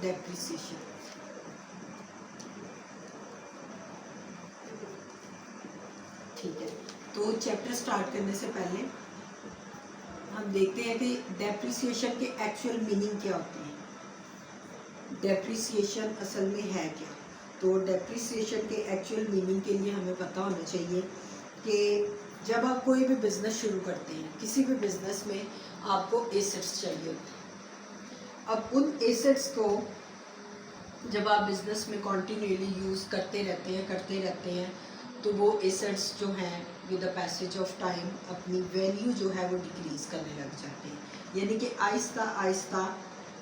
Depreciation. ठीक है, तो चैप्टर स्टार्ट करने से पहले हम देखते हैं कि डेप्रिसिएशन के एक्चुअल मीनिंग क्या होते हैं। डेप्रिसिएशन असल में है क्या? तो डेप्रिसिएशन के एक्चुअल मीनिंग के लिए हमें पता होना चाहिए कि जब आप कोई भी बिज़नेस शुरू करते हैं, किसी भी बिज़नेस में आपको एसेट्स चाहिए होते हैं। अब उन एसेट्स को जब आप बिज़नेस में कॉन्टीन्यूअली यूज़ करते रहते हैं तो वो एसेट्स जो हैं with the passage of time अपनी वैल्यू जो है वो डिक्रीज़ करने लग जाते हैं। यानी कि आहिस्ता आहिस्ता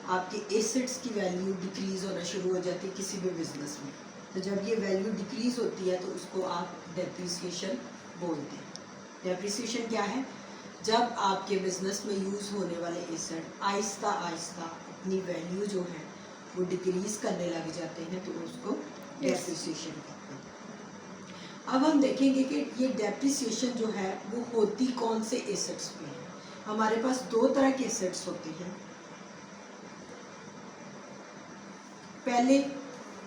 आपके एसेट्स की वैल्यू डिक्रीज़ होना शुरू हो जाती है किसी भी बिज़नेस में। तो जब ये वैल्यू डिक्रीज़ होती है तो उसको आप डेप्रिसिएशन बोलते हैं। डेप्रिसिएशन क्या है? जब आपके बिज़नेस में यूज़ होने वाले एसेट आहिस्ता आहिस्ता अपनी वैल्यू जो है वो डिक्रीज़ करने लग जाते हैं तो उसको डेप्रिसिएशन कहते हैं। अब हम देखेंगे कि ये डेप्रिसिएशन जो है वो होती कौन से एसेट्स पे है। हमारे पास दो तरह के एसेट्स होते हैं। पहले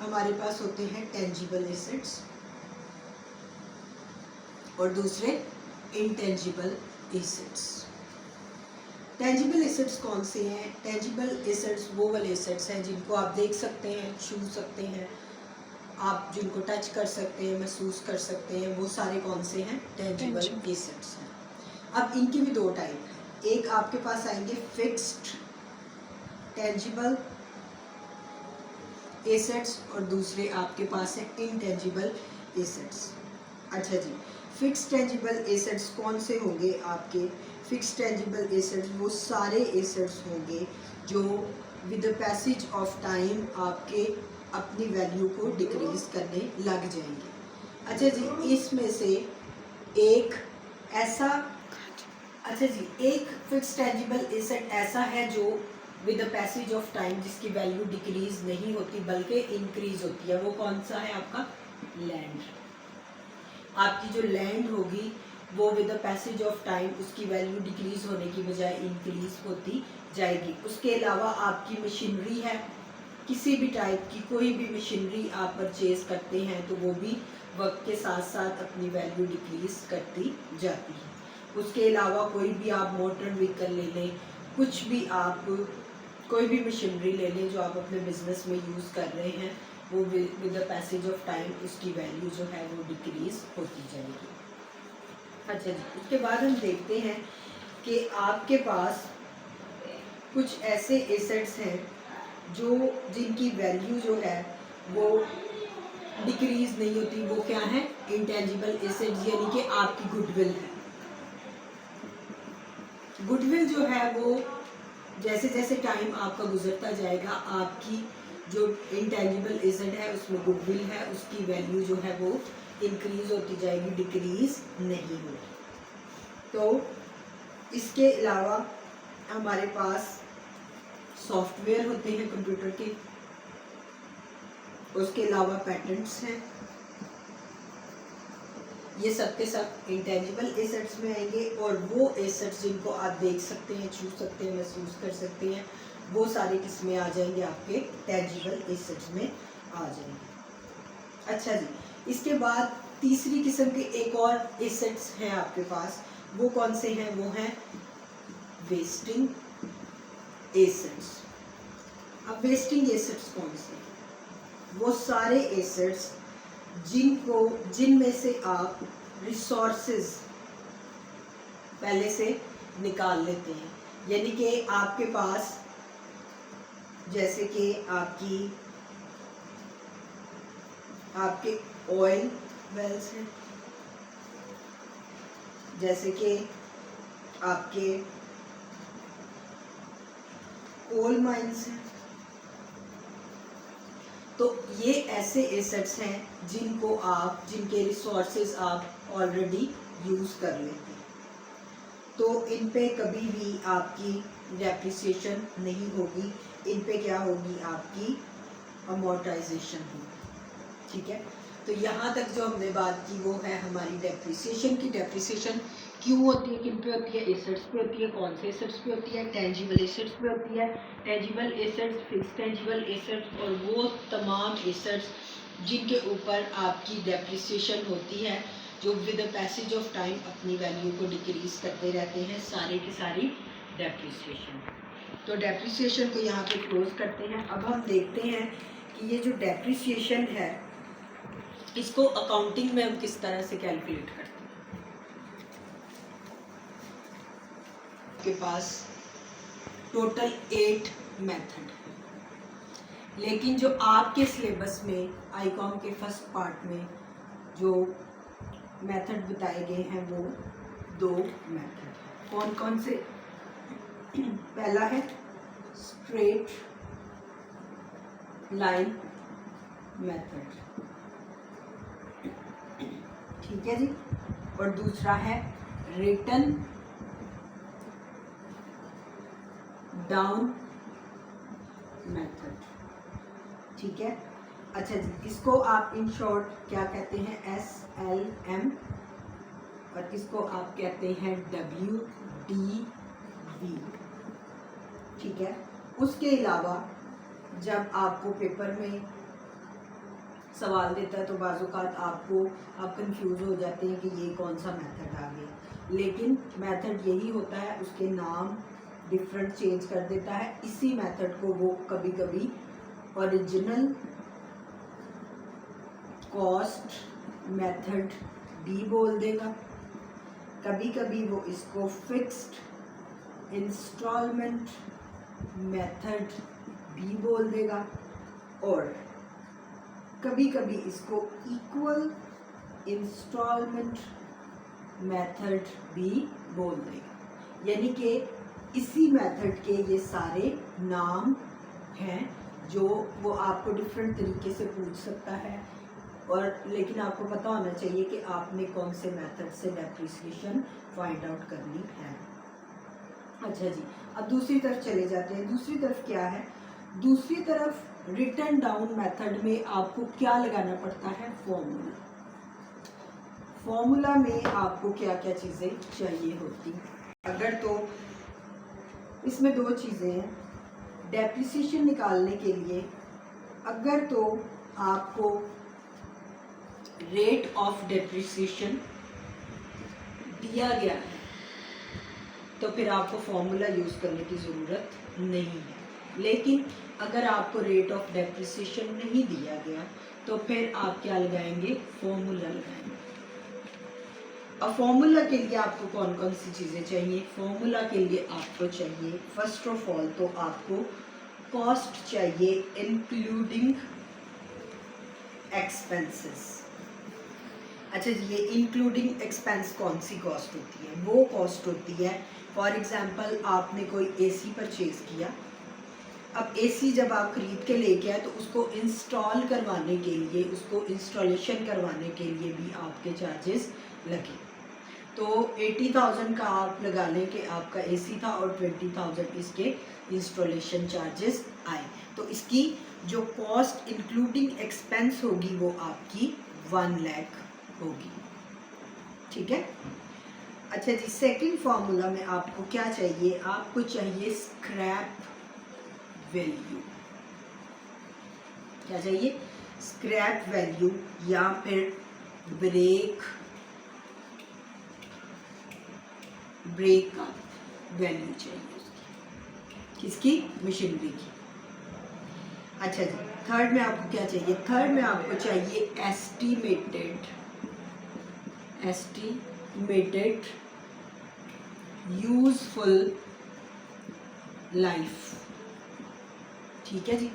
हमारे पास होते हैं टेंजिबल एसेट्स और दूसरे इंटेंजिबल एसेट्स। टेंजिबल एसेट्स कौन से हैं? टेंजिबल एसेट्स वो वाले एसेट्स हैं जिनको आप देख सकते हैं, छू सकते हैं, आप जिनको टच कर सकते हैं, महसूस कर सकते हैं, वो सारे कौन से हैं? टेंजिबल एसेट्स हैं। अब इनकी भी दो टाइप हैं। एक आपके पास आएंगे फिक्स्ड टेंजिबल एसेट्स और दूसरे आपके पास है इनटेंजिबल एसेट्स। अच्छा जी, फिक्स्ड टेंजिबल एसेट्स कौन से होंगे आपके? फिक्स्ड टेंजिबल एसेट्स वो सारे एसेट्स होंगे जो with the passage of time आपके अपनी वैल्यू को डिक्रीज करने लग जाएंगे। अच्छा जी, इसमें से एक ऐसा एक फिक्स्ड टेंजिबल एसेट ऐसा है जो with the passage of time जिसकी वैल्यू डिक्रीज नहीं होती बल्कि इंक्रीज होती है। वो कौन सा है आपका? लैंड। आपकी जो लैंड होगी वो with the passage of time उसकी वैल्यू डिक्रीज होने की बजाय इंक्रीज होती जाएगी। उसके अलावा आपकी मशीनरी है, किसी भी टाइप की कोई भी मशीनरी आप परचेज करते हैं तो वो भी वक्त के साथ साथ अपनी वैल्यू डिक्रीज करती जाती है। उसके अलावा कोई भी आप मोटर व्हीकल ले लें, कुछ भी आप कोई भी मशीनरी ले लें जो आप अपने बिजनेस में यूज़ कर रहे हैं, वो with the passage of time उसकी वैल्यू जो है वो डिक्रीज होती जाएगी। अच्छा जी, उसके बाद हम देखते हैं कि आपके पास कुछ ऐसे एसेट्स हैं जो जिनकी वैल्यू जो है वो डिक्रीज नहीं होती। वो क्या है? इंटेंजिबल एसेट्स, यानी कि आपकी गुडविल है। गुडविल जो है वो जैसे जैसे टाइम आपका गुजरता जाएगा आपकी जो इंटेंजिबल एसेट है उसमें गुडविल है, उसकी वैल्यू जो है वो इंक्रीज होती जाएगी, डिक्रीज नहीं होगी। तो इसके अलावा हमारे पास सॉफ्टवेयर होते हैं कंप्यूटर के, उसके अलावा पैटेंट्स हैं। ये सब के सब इंटेंजिबल एसेट्स में आएंगे और वो एसेट्स जिनको आप देख सकते हैं, छू सकते हैं, महसूस कर सकते हैं, वो सारे किस्में आ जाएंगे आपके टेंजिबल एसेट्स में आ जाएंगे। अच्छा जी, इसके बाद तीसरी किस्म के एक और एसेट्स हैं आपके पास। वो कौन से हैं? वो हैं वेस्टिंग एसेट्स। अब वेस्टिंग एसेट्स कौन से? वो सारे एसेट्स जिनमें से आप रिसोर्सेज पहले से निकाल लेते हैं। यानी कि आपके पास जैसे कि आपके ऑयल वेल्स हैं, जैसे कि आपके कोल माइंस हैं। तो ये ऐसे एसेट्स हैं जिनके रिसोर्सेज आप ऑलरेडी यूज़ कर लेते हैं, तो इन पे कभी भी आपकी डेप्रिसिएशन नहीं होगी। इन पे क्या होगी? आपकी अमोर्टाइजेशन होगी। ठीक है, तो यहाँ तक जो हमने बात की वो है हमारी डेप्रिसिएशन की। डेप्रिसिएशन क्यों होती है, किन पे होती है, एसेट्स पे होती है। कौन से एसेट्स पे होती है, टेंजिबल एसेट्स पे होती है। Tangible assets, fix tangible assets और वो तमाम एसेट्स जिनके ऊपर आपकी डेप्रिसिएशन होती है, जो with the passage of time अपनी वैल्यू को डिक्रीज करते रहते हैं, सारी की सारी डेप्रिसिएशन। तो डेप्रिसिएशन को यहाँ पे क्लोज करते हैं। अब हम देखते हैं कि ये जो डेप्रिसिएशन है इसको अकाउंटिंग में हम किस तरह से कैलकुलेट करते हैं। के पास टोटल 8 मेथड है, लेकिन जो आपके सिलेबस में आईकॉम के फर्स्ट पार्ट में जो मेथड बताए गए हैं वो 2 मेथड। कौन कौन से? पहला है स्ट्रेट लाइन मेथड, ठीक है जी, और दूसरा है रिटन डाउन मेथड, ठीक है। अच्छा जी, इसको आप इन शॉर्ट क्या कहते हैं, SLM, और इसको आप कहते हैं WDV, ठीक है। उसके अलावा जब आपको पेपर में सवाल देता है तो बाज़-औक़ात आप कंफ्यूज हो जाते हैं कि ये कौन सा मेथड आ गया, लेकिन मेथड यही होता है, उसके नाम डिफरेंट चेंज कर देता है। इसी मेथड को वो कभी कभी ओरिजिनल कॉस्ट मेथड भी बोल देगा, कभी कभी वो इसको फिक्स्ड इंस्टॉलमेंट मेथड भी बोल देगा, और कभी कभी इसको इक्वल इंस्टॉलमेंट मेथड भी बोल देगा। यानी कि इसी मेथड के ये सारे नाम हैं जो वो आपको डिफरेंट तरीके से पूछ सकता है, और लेकिन आपको पता होना चाहिए कि आपने कौन से मेथड से डेप्रिसिएशन फाइंड आउट करनी है। अच्छा जी, अब दूसरी तरफ चले जाते हैं। दूसरी तरफ क्या है? दूसरी तरफ रिटन डाउन मेथड में आपको क्या लगाना पड़ता है? फॉर्मूला। फॉर्मूला में आपको क्या क्या चीज़ें चाहिए होती हैं? अगर तो इसमें 2 चीज़ें हैं। डेप्रिसिएशन निकालने के लिए अगर तो आपको रेट ऑफ डेप्रिसिएशन दिया गया है तो फिर आपको फॉर्मूला यूज़ करने की ज़रूरत नहीं है, लेकिन अगर आपको रेट ऑफ डेप्रिसिएशन नहीं दिया गया तो फिर आप क्या लगाएंगे? फॉर्मूला लगाएंगे। अब फॉर्मूला के लिए आपको कौन कौन सी चीज़ें चाहिए? फॉर्मूला के लिए आपको चाहिए फर्स्ट ऑफ ऑल तो आपको कॉस्ट चाहिए इंक्लूडिंग एक्सपेंसेस। अच्छा जी, ये इंक्लूडिंग एक्सपेंस कौन सी कॉस्ट होती है? वो कॉस्ट होती है, फॉर एग्जांपल आपने कोई एसी परचेज किया। अब एसी जब आप खरीद के लेके आए तो उसको इंस्टॉल करवाने के लिए, उसको इंस्टॉलेशन करवाने के लिए भी आपके चार्जेस लगे। तो 80,000 का आप लगा लें कि आपका एसी था और 20,000 इसके इंस्टॉलेशन चार्जेस आए, तो इसकी जो कॉस्ट इंक्लूडिंग एक्सपेंस होगी वो आपकी 1 लाख होगी, ठीक है। अच्छा जी, सेकंड फार्मूला में आपको क्या चाहिए? आपको चाहिए स्क्रैप वैल्यू। क्या चाहिए? स्क्रैप वैल्यू या फिर ब्रेक वैल्यू चाहिए उसकी, किसकी? मशीनरी की। अच्छा जी, थर्ड में आपको क्या चाहिए? थर्ड में आपको चाहिए एस्टीमेटेड यूजफुल लाइफ, ठीक है जी।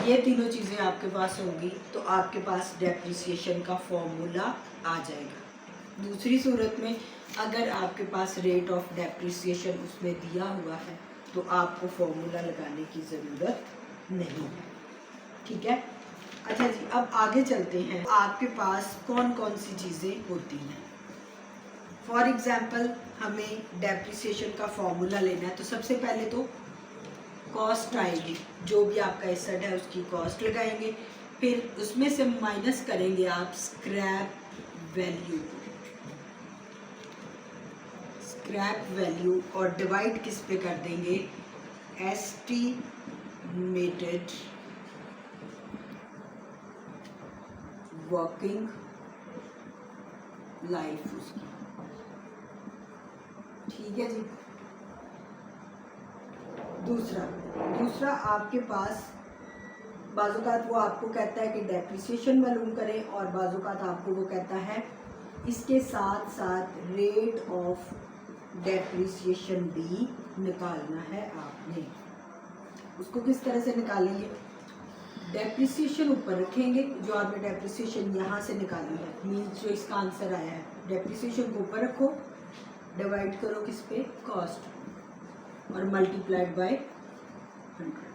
ये तीनों चीज़ें आपके पास होंगी तो आपके पास डेप्रिसिएशन का फॉर्मूला आ जाएगा। दूसरी सूरत में अगर आपके पास रेट ऑफ डेप्रिसिएशन उसमें दिया हुआ है तो आपको फॉर्मूला लगाने की ज़रूरत नहीं है, ठीक है। अच्छा जी, अब आगे चलते हैं। आपके पास कौन कौन सी चीज़ें होती हैं? फॉर एग्जांपल हमें डेप्रिसिएशन का फॉर्मूला लेना है तो सबसे पहले तो कॉस्ट आएगी, जो भी आपका एसेट है उसकी कॉस्ट लगाएंगे, फिर उसमें से माइनस करेंगे आप स्क्रैप वैल्यू। स्क्रैप वैल्यू और डिवाइड किस पे कर देंगे, एस्टिमेटेड वर्किंग लाइफ उसकी। ठीक है जी। दूसरा आपके पास बाज़ात वो आपको कहता है कि डेप्रिसिएशन मालूम करें, और बाज़ात आपको वो कहता है इसके साथ साथ रेट ऑफ डेप्रिसिएशन भी निकालना है आपने। उसको किस तरह से निकालेंगे, डेप्रिसिएशन ऊपर रखेंगे, जो आपने डेप्रिसिएशन यहाँ से निकाली है, मीन्स जो इसका आंसर आया है, डेप्रिसिएशन को ऊपर रखो, डिवाइड करो किस पे, कॉस्ट, और मल्टीप्लाइड बाय 100।